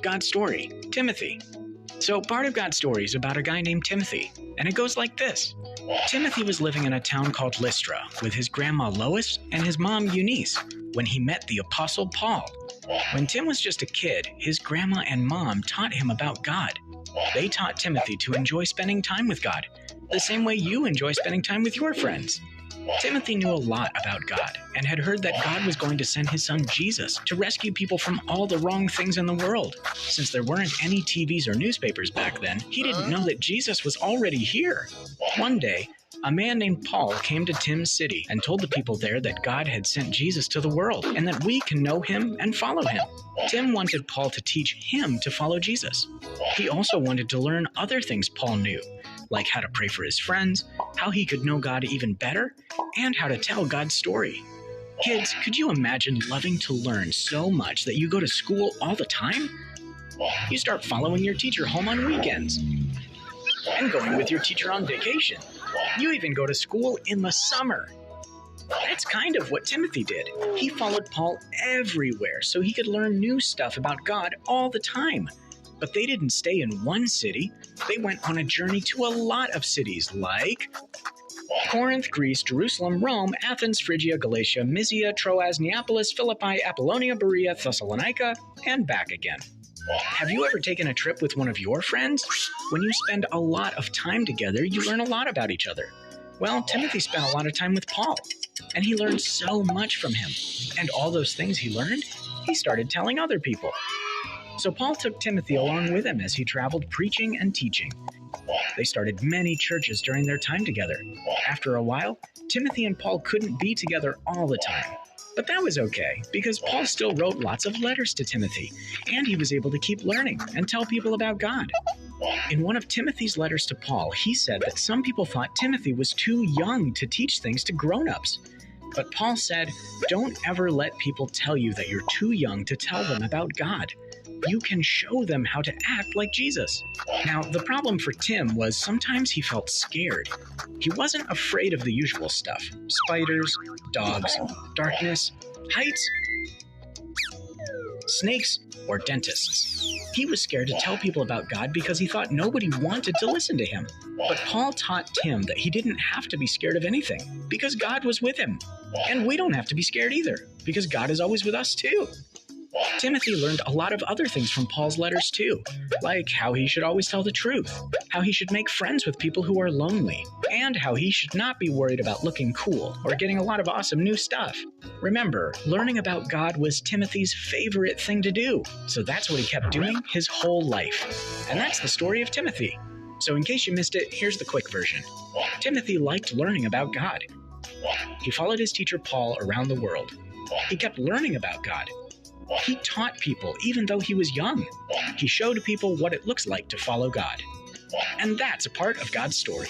God's story, Timothy. So part of God's story is about a guy named Timothy, and it goes like this. Timothy was living in a town called Lystra with his grandma Lois and his mom Eunice when he met the Apostle Paul. When Tim was just a kid, his grandma and mom taught him about God. They taught Timothy to enjoy spending time with God, the same way you enjoy spending time with your friends. Timothy knew a lot about God and had heard that God was going to send his son Jesus to rescue people from all the wrong things in the world. Since there weren't any TVs or newspapers back then, he didn't know that Jesus was already here. One day, a man named Paul came to Tim's city and told the people there that God had sent Jesus to the world and that we can know him and follow him. Tim wanted Paul to teach him to follow Jesus. He also wanted to learn other things Paul knew, like how to pray for his friends, how he could know God even better, and how to tell God's story. Kids, could you imagine loving to learn so much that you go to school all the time? You start following your teacher home on weekends and going with your teacher on vacation. You even go to school in the summer. That's kind of what Timothy did. He followed Paul everywhere so he could learn new stuff about God all the time. But they didn't stay in one city. They went on a journey to a lot of cities like Corinth, Greece, Jerusalem, Rome, Athens, Phrygia, Galatia, Mysia, Troas, Neapolis, Philippi, Apollonia, Berea, Thessalonica, and back again. Have you ever taken a trip with one of your friends? When you spend a lot of time together, you learn a lot about each other. Well, Timothy spent a lot of time with Paul, and he learned so much from him. And all those things he learned, he started telling other people. So Paul took Timothy along with him as he traveled preaching and teaching. They started many churches during their time together. After a while, Timothy and Paul couldn't be together all the time. But that was okay, because Paul still wrote lots of letters to Timothy, and he was able to keep learning and tell people about God. In one of Timothy's letters to Paul, he said that some people thought Timothy was too young to teach things to grown-ups. But Paul said, don't ever let people tell you that you're too young to tell them about God. You can show them how to act like Jesus. Now, the problem for Tim was sometimes he felt scared. He wasn't afraid of the usual stuff: spiders, dogs, darkness, heights, snakes, or dentists. He was scared to tell people about God because he thought nobody wanted to listen to him. But Paul taught Tim that he didn't have to be scared of anything because God was with him. And we don't have to be scared either because God is always with us too. Timothy learned a lot of other things from Paul's letters too, like how he should always tell the truth, how he should make friends with people who are lonely, and how he should not be worried about looking cool or getting a lot of awesome new stuff. Remember, learning about God was Timothy's favorite thing to do, so that's what he kept doing his whole life. And that's the story of Timothy. So in case you missed it, here's the quick version. Timothy liked learning about God. He followed his teacher Paul around the world. He kept learning about God. He taught people even though he was young. He showed people what it looks like to follow God. And that's a part of God's story.